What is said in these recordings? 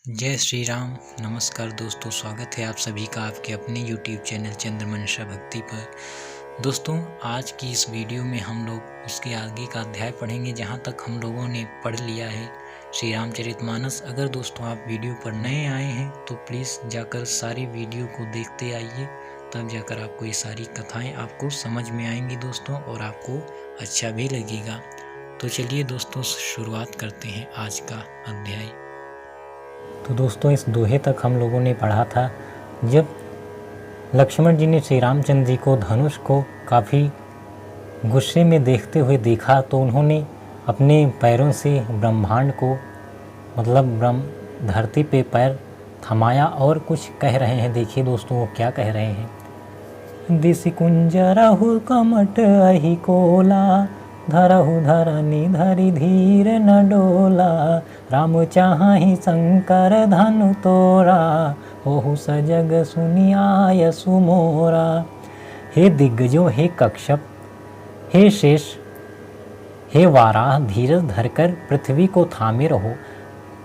जय श्री राम। नमस्कार दोस्तों, स्वागत है आप सभी का आपके अपने YouTube चैनल चंद्रमंशा भक्ति पर। दोस्तों, आज की इस वीडियो में हम लोग उसके आगे का अध्याय पढ़ेंगे जहाँ तक हम लोगों ने पढ़ लिया है श्री रामचरितमानस। अगर दोस्तों आप वीडियो पर नए आए हैं तो प्लीज़ जाकर सारी वीडियो को देखते आइए, तब जाकर आपको ये सारी कथाएँ आपको समझ में आएंगी दोस्तों, और आपको अच्छा भी लगेगा। तो चलिए दोस्तों, शुरुआत करते हैं आज का अध्याय। तो दोस्तों, इस दोहे तक हम लोगों ने पढ़ा था जब लक्ष्मण जी ने श्री रामचंद्र जी को धनुष को काफ़ी गुस्से में देखते हुए देखा तो उन्होंने अपने पैरों से ब्रह्मांड को धरती पे पैर थमाया और कुछ कह रहे हैं। देखिए दोस्तों, वो क्या कह रहे हैं। दिसि कुंजरहु कमट अहि कोला, धरहु धरनी धरि धीर न डोला, राम चाहि शंकर धनु तोरा, ओहु सजग सुनि आय सुमोरा। हे दिग्गजों, हे कक्षप, हे शेष, हे वाराह, धीरज धरकर पृथ्वी को थामे रहो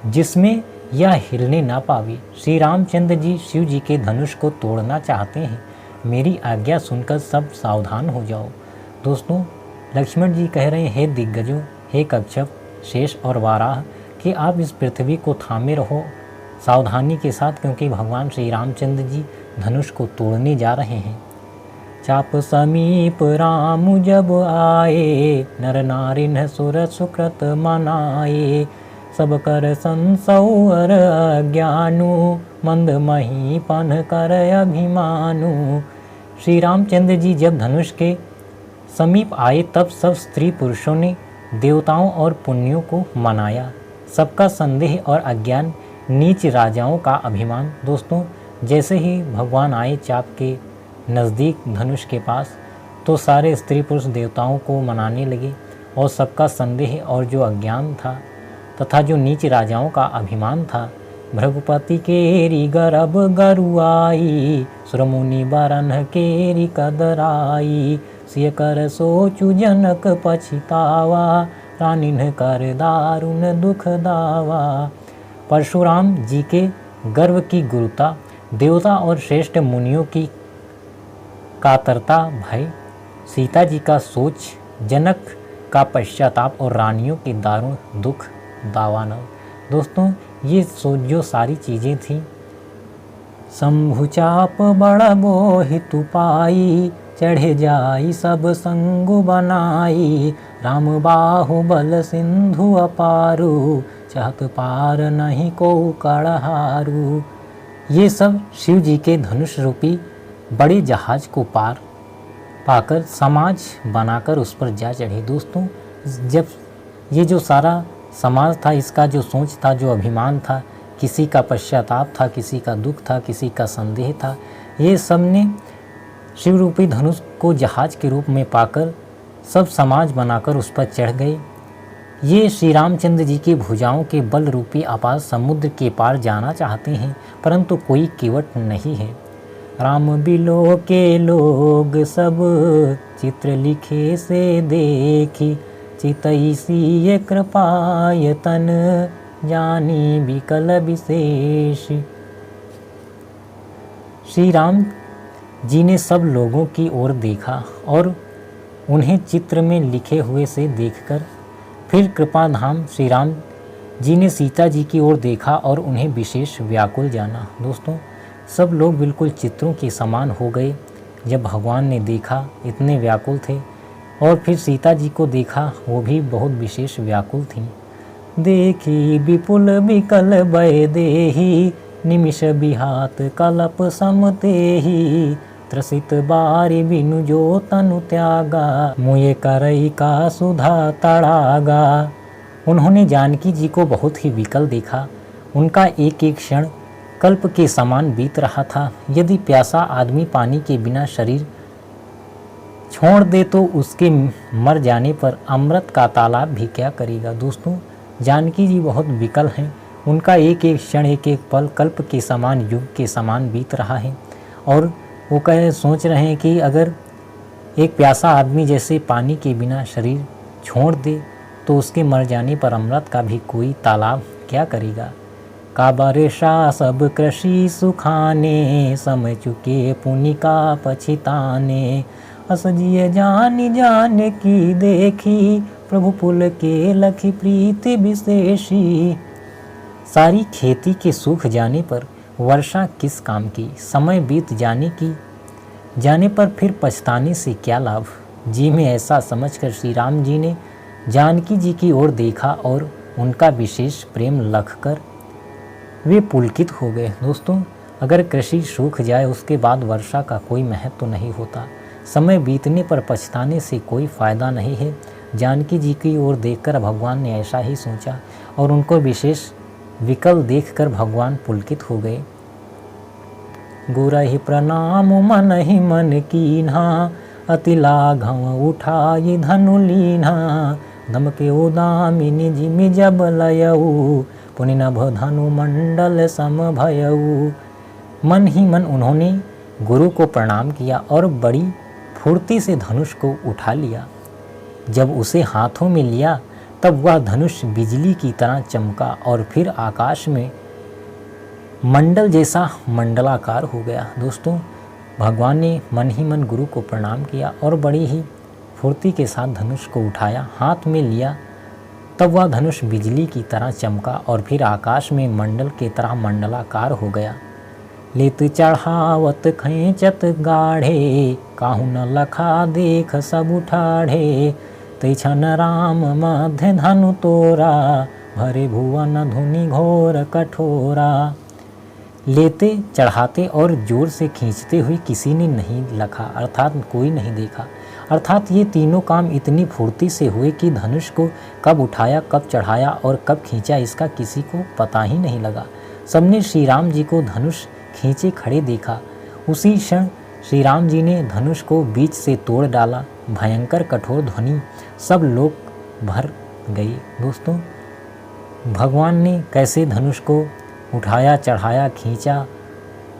जिसमें यह हिलने ना पावे। श्री रामचंद्र जी शिव जी के धनुष को तोड़ना चाहते हैं, मेरी आज्ञा सुनकर सब सावधान हो जाओ। दोस्तों, लक्ष्मण जी कह रहे हैं, हे दिग्गजों, हे कच्छप, शेष और वाराह, कि आप इस पृथ्वी को थामे रहो सावधानी के साथ, क्योंकि भगवान श्री रामचंद्र जी धनुष को तोड़ने जा रहे हैं। चाप समीप राम जब आए, नर नारिन सुर सुकृत मनाए, सब कर संसौर अज्ञानु, मंद महीपन कर अभिमानु। श्री रामचंद्र जी जब धनुष के समीप आए तब सब स्त्री पुरुषों ने देवताओं और पुण्यों को मनाया। सबका संदेह और अज्ञान, नीच राजाओं का अभिमान। दोस्तों, जैसे ही भगवान आए चाप के नज़दीक धनुष के पास, तो सारे स्त्री पुरुष देवताओं को मनाने लगे, और सबका संदेह और जो अज्ञान था तथा जो नीच राजाओं का अभिमान था, भृगुपति केरी गर्भ गरुआई, सुरमुनि बरन केरी कदराई, सिय कर सोचु जनक पछितावा, रानिन कर दारुण दुख दावा। परशुराम जी के गर्व की गुरुता, देवता और श्रेष्ठ मुनियों की कातरता भय, सीता जी का सोच, जनक का पश्चाताप और रानियों के दारुण दुख दावानल। दोस्तों, ये जो सारी चीज़ें थीं, शंभु चाप बड़ मोहितु पाई, चढ़े जाई सब संगु बनाई, राम बाहु बल सिंधु अपारू, चाहत पार नहीं को कड़हारू। ये सब शिव जी के धनुष रूपी बड़े जहाज को पार पाकर समाज बनाकर उस पर जा चढ़े। दोस्तों, जब ये जो सारा समाज था, इसका जो सोच था, जो अभिमान था, किसी का पश्चाताप था, किसी का दुख था, किसी का संदेह था, ये सब ने शिव रूपी धनुष को जहाज के रूप में पाकर सब समाज बनाकर उस पर चढ़ गए। ये श्री रामचंद्र जी की भुजाओं के बल रूपी अपार समुद्र के पार जाना चाहते हैं, परंतु कोई केवट नहीं है। राम बिलो के लोग सब, चित्र लिखे से देखी, चितईसी कृपायतन, जानी विकल विशेष। श्री राम जी ने सब लोगों की ओर देखा और उन्हें चित्र में लिखे हुए से देखकर फिर कृपाधाम श्री राम जी ने सीता जी की ओर देखा और उन्हें विशेष व्याकुल जाना। दोस्तों, सब लोग बिल्कुल चित्रों के समान हो गए जब भगवान ने देखा, इतने व्याकुल थे। और फिर सीता जी को देखा, वो भी बहुत विशेष व्याकुल थीं। देखी विपुल विकल भय देही, निमिष बिहात कलप समतेही, त्रसित बारी बिनु जो तनु त्यागा, मुये करई का सुधा तड़ागा। उन्होंने जानकी जी को बहुत ही विकल देखा। उनका एक एक क्षण कल्प के समान बीत रहा था। यदि प्यासा आदमी पानी के बिना शरीर छोड़ दे तो उसके मर जाने पर अमृत का तालाब भी क्या करेगा। दोस्तों, जानकी जी बहुत विकल हैं। उनका एक एक क्षण, एक एक पल कल्प के समान, युग के समान बीत रहा है, और वो सोच रहे हैं कि अगर एक प्यासा आदमी जैसे पानी के बिना शरीर छोड़ दे तो उसके मर जाने पर अमृत का भी कोई तालाब क्या करेगा। का वर्षा सब कृषि सुखाने, समय चुके पुनि का पछिताने। अस जिय जान जान की देखी, प्रभु पुल के लखी प्रीति विशेषी। सारी खेती के सूख जाने पर वर्षा किस काम की, समय बीत जाने पर फिर पछताने से क्या लाभ। जी में ऐसा समझकर श्री राम जी ने जानकी जी की ओर देखा और उनका विशेष प्रेम लखकर वे पुलकित हो गए। दोस्तों, अगर कृषि सूख जाए उसके बाद वर्षा का कोई महत्व तो नहीं होता। समय बीतने पर पछताने से कोई फायदा नहीं है। जानकी जी की ओर देखकर भगवान ने ऐसा ही सोचा और उनको विशेष विकल देखकर भगवान पुलकित हो गए। गुरहि प्रणाम मन ही मन कीन्हा, अति लाघव उठाई धनु लीन्हा। दमके उदामिनी जिमि जब लयऊ, पुनि नभ धनु मंडल सम भयऊ। मन ही मन उन्होंने गुरु को प्रणाम किया और बड़ी फुर्ती से धनुष को उठा लिया। जब उसे हाथों में लिया तब वह धनुष बिजली की तरह चमका और फिर आकाश में मंडल जैसा मंडलाकार हो गया। दोस्तों, भगवान ने मन ही मन गुरु को प्रणाम किया और बड़ी ही फुर्ती के साथ धनुष को उठाया, हाथ में लिया। तब वह धनुष बिजली की तरह चमका और फिर आकाश में मंडल की तरह मंडलाकार हो गया। लेत चढ़ावत खैंचत गाढ़े, काहू न लखा देख सब उठाढ़े। तै छन राम मध्य धनु तोरा, भरे भुवन धुनि घोर कठोरा। लेते चढ़ाते और जोर से खींचते हुए किसी ने नहीं लखा, अर्थात कोई नहीं देखा। अर्थात ये तीनों काम इतनी फुर्ती से हुए कि धनुष को कब उठाया, कब चढ़ाया और कब खींचा इसका किसी को पता ही नहीं लगा। सबने श्री राम जी को धनुष खींचे खड़े देखा। उसी क्षण श्री राम जी ने धनुष को बीच से तोड़ डाला। भयंकर कठोर ध्वनि सब लोग भर गई। दोस्तों, भगवान ने कैसे धनुष को उठाया, चढ़ाया, खींचा,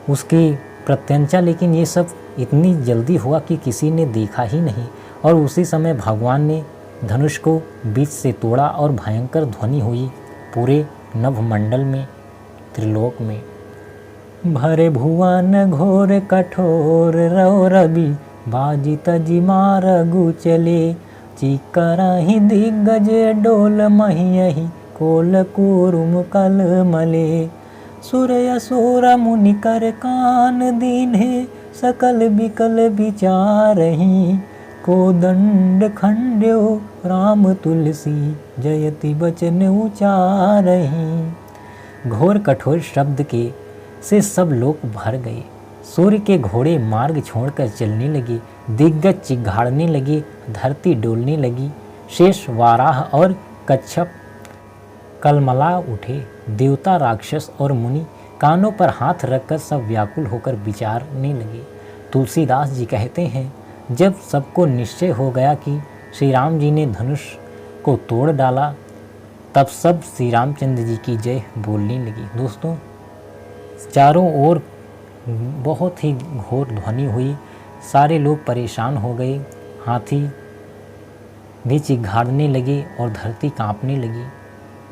उसकी प्रत्यंचा, लेकिन ये सब इतनी जल्दी हुआ कि किसी ने देखा ही नहीं। और उसी समय भगवान ने धनुष को बीच से तोड़ा और भयंकर ध्वनि हुई पूरे नभमंडल में, त्रिलोक में। भरे भुवन घोर कठोर रौ रवि, बाजी तजी मारगु चले। चिकरहि दिग्गज डोल महियहि, कोल कुरुम कल मले। सुर असुर मुनि कर कान दीन्हे, सकल बिकल विचारहि। कोदंड खंड्यो राम तुलसी, जयति बचन उचारहि। घोर कठोर शब्द के से सब लोग भर गए। सूर्य के घोड़े मार्ग छोड़कर चलने लगे, दिग्गज चिघाड़ने लगे, धरती डोलने लगी। शेष, वाराह और कच्छप कलमला उठे। देवता, राक्षस और मुनि कानों पर हाथ रखकर सब व्याकुल होकर विचारने लगे। तुलसीदास जी कहते हैं, जब सबको निश्चय हो गया कि श्री राम जी ने धनुष को तोड़ डाला, तब सब श्री रामचंद्र जी की जय बोलने लगी। दोस्तों, चारों ओर बहुत ही घोर ध्वनि हुई। सारे लोग परेशान हो गए। हाथी भी चिघाड़ने लगे और धरती कांपने लगी।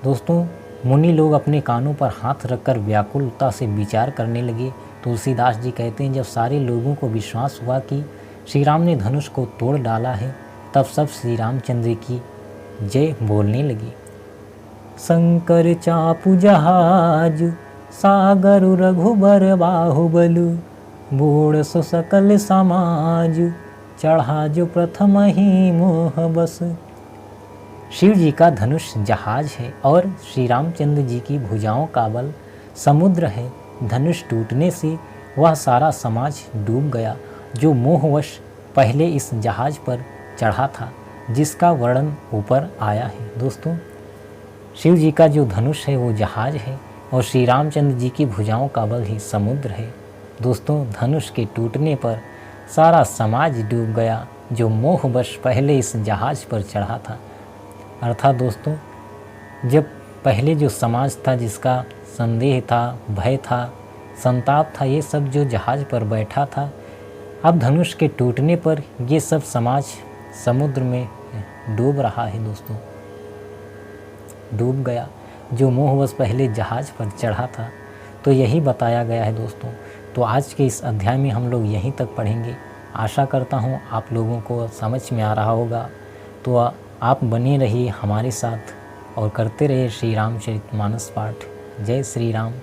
दोस्तों, मुनि लोग अपने कानों पर हाथ रखकर व्याकुलता से विचार करने लगे। तुलसीदास जी कहते हैं, जब सारे लोगों को विश्वास हुआ कि श्री राम ने धनुष को तोड़ डाला है, तब सब श्री रामचंद्र की जय बोलने लगे। शंकर चापु जहाज, सागर रघुबर बाहुबलु। बूढ़ सो सकल समाज, चढ़ा जो प्रथम ही मोह बस। शिव जी का धनुष जहाज है और श्री रामचंद्र जी की भुजाओं का बल समुद्र है। धनुष टूटने से वह सारा समाज डूब गया जो मोहवश पहले इस जहाज पर चढ़ा था, जिसका वर्णन ऊपर आया है। दोस्तों, शिव जी का जो धनुष है वो जहाज है और श्री रामचंद्र जी की भुजाओं का बल ही समुद्र है। दोस्तों, धनुष के टूटने पर सारा समाज डूब गया जो मोहवश पहले इस जहाज पर चढ़ा था। अर्थात दोस्तों, जब पहले जो समाज था, जिसका संदेह था, भय था, संताप था, ये सब जो जहाज पर बैठा था, अब धनुष के टूटने पर ये सब समाज समुद्र में डूब रहा है। दोस्तों, डूब गया। जो मोहवश पहले जहाज़ पर चढ़ा था। तो यही बताया गया है दोस्तों। तो आज के इस अध्याय में हम लोग यहीं तक पढ़ेंगे। आशा करता हूँ आप लोगों को समझ में आ रहा होगा। तो आप बने रहिए हमारे साथ और करते रहिए श्री रामचरितमानस पाठ। जय श्री राम।